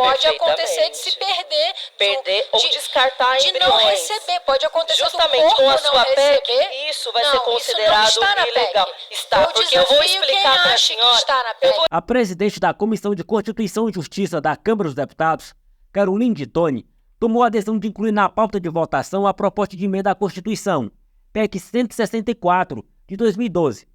Pode acontecer de se perder ou descartar de embriões. não receber. Pode acontecer justamente do corpo com a não sua receber. PEC, isso vai ser considerado isso não está na ilegal. PEC. Está, porque eu vou explicar para a senhora. Está na PEC. A presidente da Comissão de Constituição e Justiça da Câmara dos Deputados, Caroline de Toni, tomou a decisão de incluir na pauta de votação a proposta de emenda à Constituição, PEC 164, de 2012,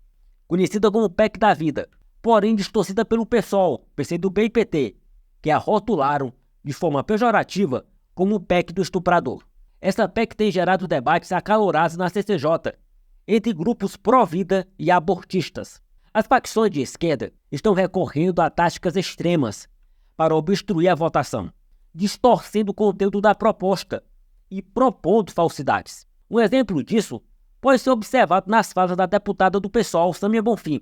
conhecida como PEC da Vida, porém distorcida pelo PSOL, PCdoB e PT, que a rotularam de forma pejorativa como PEC do estuprador. Essa PEC tem gerado debates acalorados na CCJ, entre grupos pró-vida e abortistas. As facções de esquerda estão recorrendo a táticas extremas para obstruir a votação, distorcendo o conteúdo da proposta e propondo falsidades. Um exemplo disso pode ser observado nas falas da deputada do PSOL, Sâmia Bonfim,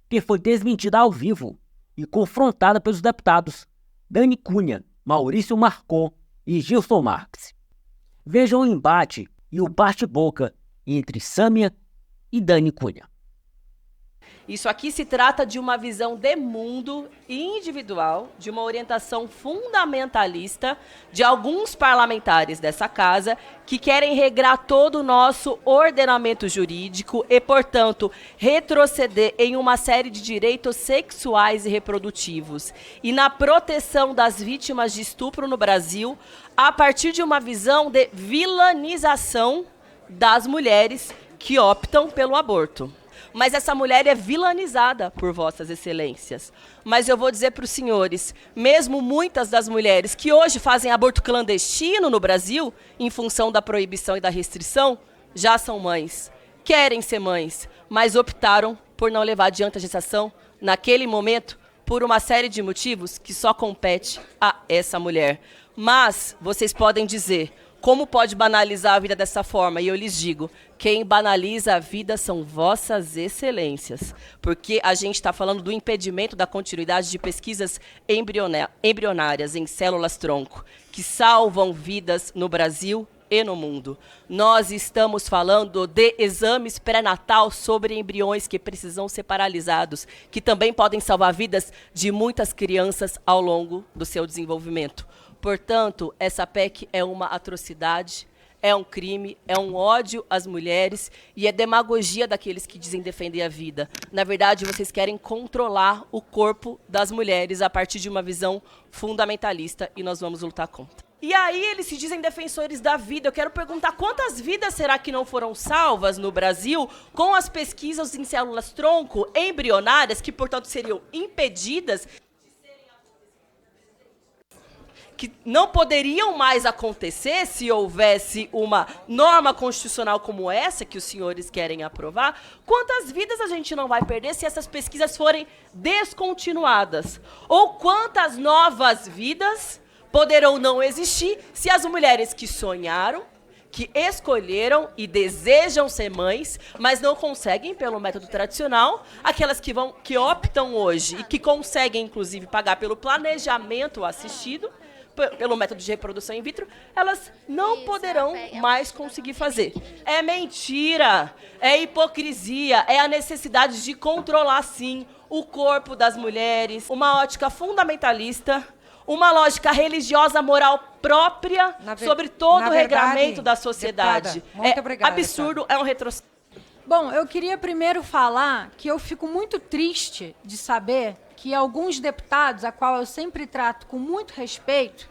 que foi desmentida ao vivo e confrontada pelos deputados Dani Cunha, Maurício Marcon e Gilson Marques. Vejam o embate e o bate-boca entre Sâmia e Dani Cunha. Isso aqui se trata de uma visão de mundo individual, de uma orientação fundamentalista de alguns parlamentares dessa casa que querem regrar todo o nosso ordenamento jurídico e, portanto, retroceder em uma série de direitos sexuais e reprodutivos e na proteção das vítimas de estupro no Brasil a partir de uma visão de vilanização das mulheres que optam pelo aborto. Mas essa mulher é vilanizada por vossas excelências. Mas eu vou dizer para os senhores, mesmo muitas das mulheres que hoje fazem aborto clandestino no Brasil, em função da proibição e da restrição, já são mães, querem ser mães, mas optaram por não levar adiante a gestação naquele momento por uma série de motivos que só compete a essa mulher. Mas vocês podem dizer, como pode banalizar a vida dessa forma? E eu lhes digo, quem banaliza a vida são vossas excelências, porque a gente está falando do impedimento da continuidade de pesquisas embrionárias em células-tronco, que salvam vidas no Brasil e no mundo. Nós estamos falando de exames pré-natal sobre embriões que precisam ser paralisados, que também podem salvar vidas de muitas crianças ao longo do seu desenvolvimento. Portanto, essa PEC é uma atrocidade, é um crime, é um ódio às mulheres e é demagogia daqueles que dizem defender a vida. Na verdade, vocês querem controlar o corpo das mulheres a partir de uma visão fundamentalista e nós vamos lutar contra. E aí eles se dizem defensores da vida. Eu quero perguntar quantas vidas será que não foram salvas no Brasil com as pesquisas em células-tronco embrionárias, que, portanto, seriam impedidas, que não poderiam mais acontecer se houvesse uma norma constitucional como essa que os senhores querem aprovar? Quantas vidas a gente não vai perder se essas pesquisas forem descontinuadas? Ou quantas novas vidas poderão não existir se as mulheres que sonharam, que escolheram e desejam ser mães, mas não conseguem pelo método tradicional, aquelas que optam hoje e que conseguem, inclusive, pagar pelo planejamento assistido, pelo método de reprodução in vitro, elas não poderão mais conseguir fazer. É mentira, é hipocrisia, é a necessidade de controlar, sim, o corpo das mulheres, uma ótica fundamentalista, uma lógica religiosa moral própria sobre todo o regramento da sociedade. Deputada, muito obrigada, absurdo, deputada. é um retrocesso. Bom, eu queria primeiro falar que eu fico muito triste de saber que alguns deputados, a qual eu sempre trato com muito respeito,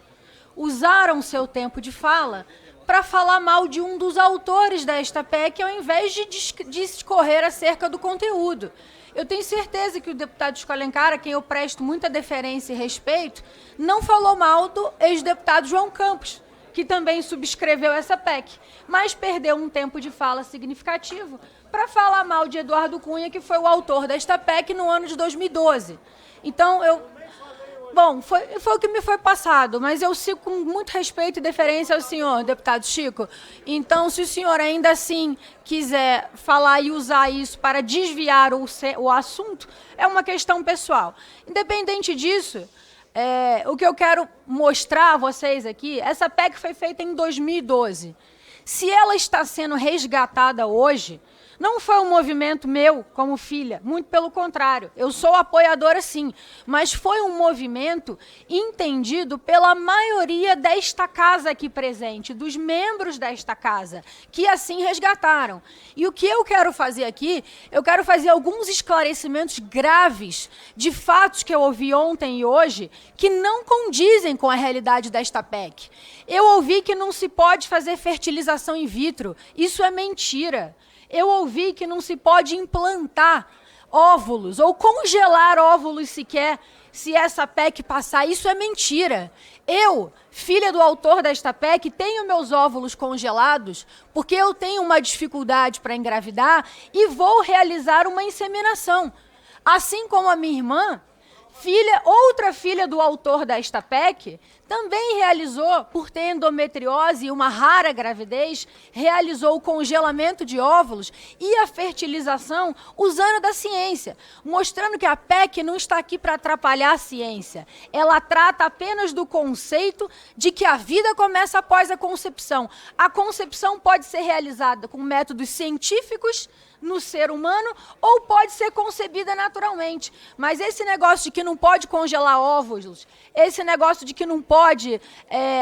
usaram seu tempo de fala para falar mal de um dos autores desta PEC, ao invés de discorrer acerca do conteúdo. Eu tenho certeza que o deputado Chico Alencar, a quem eu presto muita deferência e respeito, não falou mal do ex-deputado João Campos, que também subscreveu essa PEC, mas perdeu um tempo de fala significativo para falar mal de Eduardo Cunha, que foi o autor desta PEC no ano de 2012. Então, Bom, foi o que me foi passado, mas eu sigo com muito respeito e deferência ao senhor, deputado Chico. Então, se o senhor ainda assim quiser falar e usar isso para desviar o assunto, é uma questão pessoal. Independente disso, o que eu quero mostrar a vocês aqui, essa PEC foi feita em 2012. Se ela está sendo resgatada hoje, Não foi um movimento meu como filha, muito pelo contrário. Eu sou apoiadora, sim, mas foi um movimento entendido pela maioria desta casa aqui presente, dos membros desta casa, que assim resgataram. E o que eu quero fazer aqui, eu quero fazer alguns esclarecimentos graves de fatos que eu ouvi ontem e hoje, que não condizem com a realidade desta PEC. Eu ouvi que não se pode fazer fertilização in vitro. Isso é mentira. Eu ouvi que não se pode implantar óvulos ou congelar óvulos sequer se essa PEC passar. Isso é mentira. Eu, filha do autor desta PEC, tenho meus óvulos congelados porque eu tenho uma dificuldade para engravidar e vou realizar uma inseminação. Assim como a minha irmã, outra filha do autor desta PEC, também realizou, por ter endometriose e uma rara gravidez, realizou o congelamento de óvulos e a fertilização usando da ciência, mostrando que a PEC não está aqui para atrapalhar a ciência. Ela trata apenas do conceito de que a vida começa após a concepção. A concepção pode ser realizada com métodos científicos no ser humano ou pode ser concebida naturalmente. Mas esse negócio de que não pode congelar óvulos, esse negócio de que não pode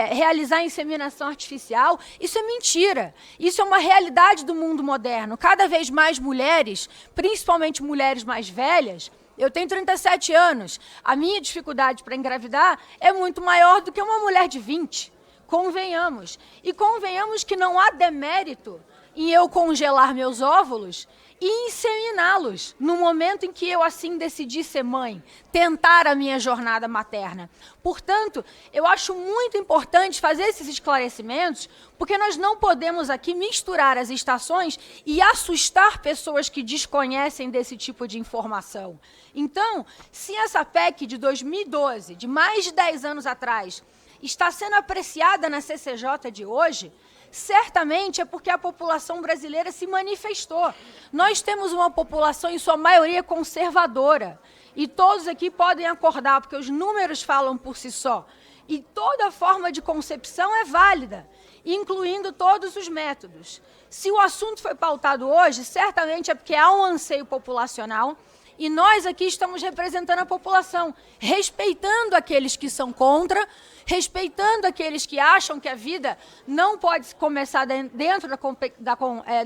realizar inseminação artificial, isso é mentira. Isso é uma realidade do mundo moderno. Cada vez mais mulheres, principalmente mulheres mais velhas, eu tenho 37 anos, a minha dificuldade para engravidar é muito maior do que uma mulher de 20. Convenhamos. E convenhamos que não há demérito em eu congelar meus óvulos e inseminá-los no momento em que eu assim decidi ser mãe, tentar a minha jornada materna. Portanto, eu acho muito importante fazer esses esclarecimentos, porque nós não podemos aqui misturar as estações e assustar pessoas que desconhecem desse tipo de informação. Então, se essa PEC de 2012, de mais de 10 anos atrás, está sendo apreciada na CCJ de hoje, certamente é porque a população brasileira se manifestou. Nós temos uma população, em sua maioria, conservadora. E todos aqui podem acordar, porque os números falam por si só. E toda forma de concepção é válida, incluindo todos os métodos. Se o assunto foi pautado hoje, certamente é porque há um anseio populacional. E nós aqui estamos representando a população, respeitando aqueles que são contra, respeitando aqueles que acham que a vida não pode começar dentro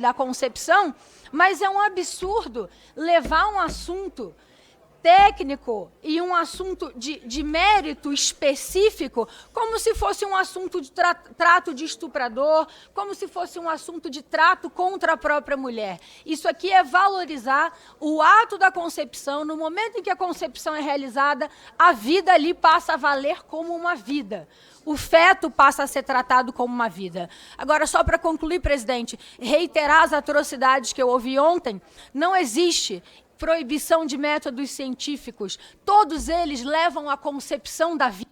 da concepção, mas é um absurdo levar um assunto técnico e um assunto de mérito específico como se fosse um assunto de trato de estuprador, como se fosse um assunto de trato contra a própria mulher. Isso aqui é valorizar o ato da concepção. No momento em que a concepção é realizada, a vida ali passa a valer como uma vida. O feto passa a ser tratado como uma vida. Agora, só para concluir, presidente, reiterar as atrocidades que eu ouvi ontem, não existe proibição de métodos científicos. Todos eles levam à concepção da vida.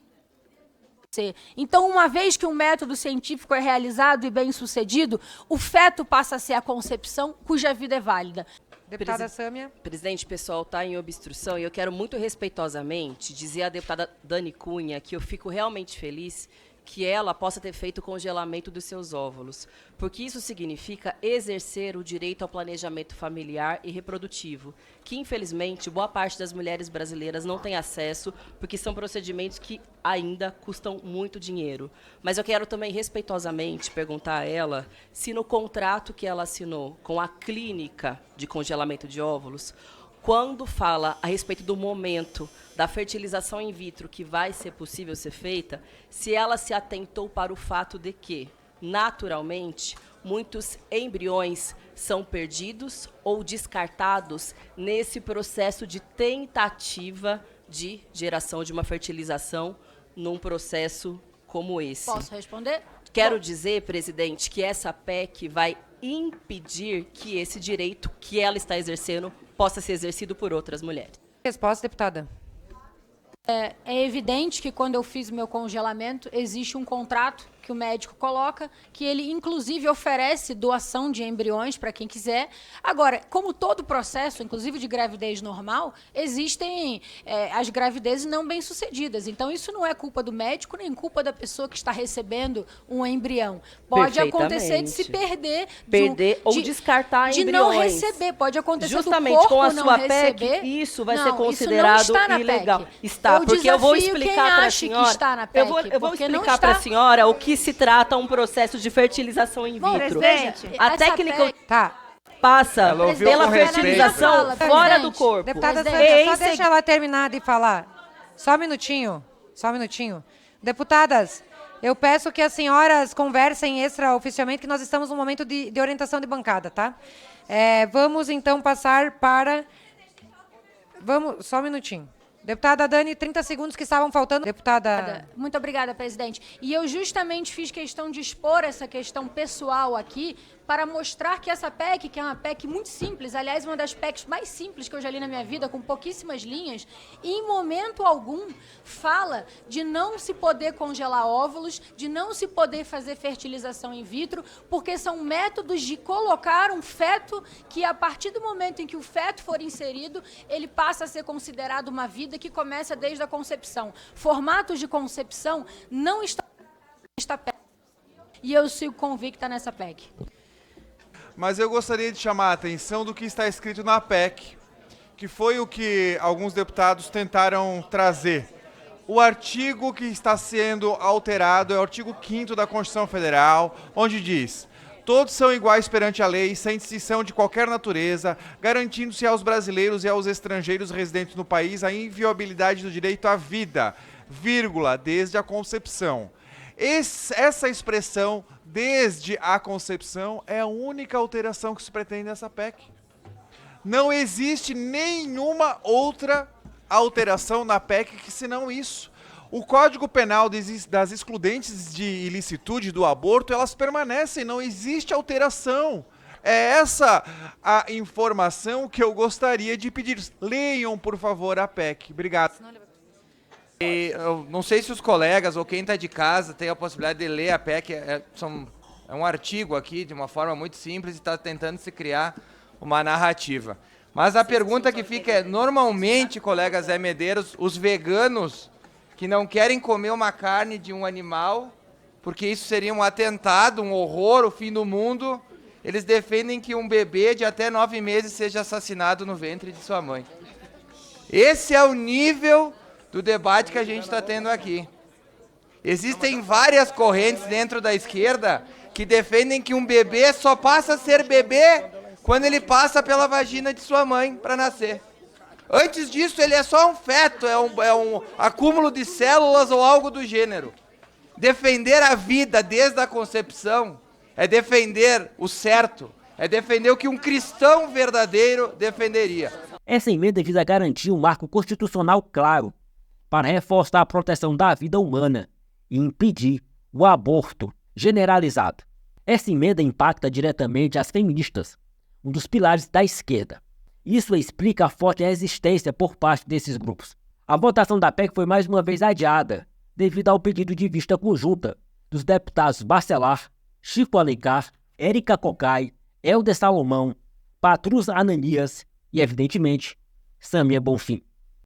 Então, uma vez que um método científico é realizado e bem-sucedido, o feto passa a ser a concepção cuja vida é válida. Deputada Sâmia. Presidente, pessoal, está em obstrução e eu quero muito respeitosamente dizer à deputada Dani Cunha que eu fico realmente feliz que ela possa ter feito o congelamento dos seus óvulos, porque isso significa exercer o direito ao planejamento familiar e reprodutivo, que, infelizmente, boa parte das mulheres brasileiras não tem acesso, porque são procedimentos que ainda custam muito dinheiro. Mas eu quero também, respeitosamente, perguntar a ela se no contrato que ela assinou com a clínica de congelamento de óvulos, quando fala a respeito do momento da fertilização in vitro que vai ser possível ser feita, se ela se atentou para o fato de que, naturalmente, muitos embriões são perdidos ou descartados nesse processo de tentativa de geração de uma fertilização num processo como esse. Posso responder? Quero dizer, presidente, que essa PEC vai impedir que esse direito que ela está exercendo possa ser exercido por outras mulheres. Resposta, deputada. É evidente que quando eu fiz meu congelamento, existe um contrato que o médico coloca, que ele inclusive oferece doação de embriões para quem quiser. Agora, como todo processo, inclusive de gravidez normal, existem as gravidezes não bem-sucedidas. Então, isso não é culpa do médico, nem culpa da pessoa que está recebendo um embrião. Pode acontecer de se perder ou descartar de embriões. não receber. Pode acontecer justamente do corpo com a não sua receber. PEC, isso vai ser Não, considerado isso não está na ilegal. PEC. Está, porque eu vou explicar para a acha senhora. que está na PEC, eu vou porque não explicar para a está. senhora o que se trata um processo de fertilização in Bom, vitro. presidente, A essa técnica PEC Tá. passa Ela ouviu pela com respeito. fertilização Presidente. fora do corpo. Deputada Presidente, Sâmia, Em só seg- deixa ela terminar de falar. Só um minutinho. Só um minutinho. Deputadas, eu peço que as senhoras conversem extraoficialmente, que nós estamos num momento de orientação de bancada, tá? Vamos, então, passar para... Vamos, só um minutinho. Deputada Dani, 30 segundos que estavam faltando. Deputada... Muito obrigada, presidente. E eu justamente fiz questão de expor essa questão pessoal aqui para mostrar que essa PEC, que é uma PEC muito simples, aliás, uma das PECs mais simples que eu já li na minha vida, com pouquíssimas linhas, em momento algum fala de não se poder congelar óvulos, de não se poder fazer fertilização in vitro, porque são métodos de colocar um feto que, a partir do momento em que o feto for inserido, ele passa a ser considerado uma vida que começa desde a concepção. Formatos de concepção não estão nesta PEC. E eu sigo convicta nessa PEC. Mas eu gostaria de chamar a atenção do que está escrito na PEC, que foi o que alguns deputados tentaram trazer. O artigo que está sendo alterado é o artigo 5º da Constituição Federal, onde diz: todos são iguais perante a lei, sem distinção de qualquer natureza, garantindo-se aos brasileiros e aos estrangeiros residentes no país a inviolabilidade do direito à vida, vírgula, desde a concepção. Essa expressão, desde a concepção, é a única alteração que se pretende nessa PEC. Não existe nenhuma outra alteração na PEC que senão isso. O Código Penal das excludentes de ilicitude do aborto, elas permanecem, não existe alteração. É essa a informação que eu gostaria de pedir. Leiam, por favor, a PEC. Obrigado. Eu não sei se os colegas ou quem está de casa tem a possibilidade de ler a PEC. É um artigo aqui, de uma forma muito simples, e está tentando se criar uma narrativa. Mas a pergunta que fica é, normalmente, colegas Zé Medeiros, os veganos que não querem comer uma carne de um animal, porque isso seria um atentado, um horror, o fim do mundo, eles defendem que um bebê de até 9 meses seja assassinado no ventre de sua mãe. Esse é o nível do debate que a gente está tendo aqui. Existem várias correntes dentro da esquerda que defendem que um bebê só passa a ser bebê quando ele passa pela vagina de sua mãe para nascer. Antes disso, ele é só um feto, é um acúmulo de células ou algo do gênero. Defender a vida desde a concepção é defender o certo, é defender o que um cristão verdadeiro defenderia. Essa emenda visa garantir um marco constitucional claro para reforçar a proteção da vida humana e impedir o aborto generalizado. Essa emenda impacta diretamente as feministas, um dos pilares da esquerda. Isso explica a forte resistência por parte desses grupos. A votação da PEC foi mais uma vez adiada, devido ao pedido de vista conjunta dos deputados Bacelar, Chico Alencar, Érica Cocai, Helder Salomão, Patrus Ananias e, evidentemente, Sâmia Bonfim.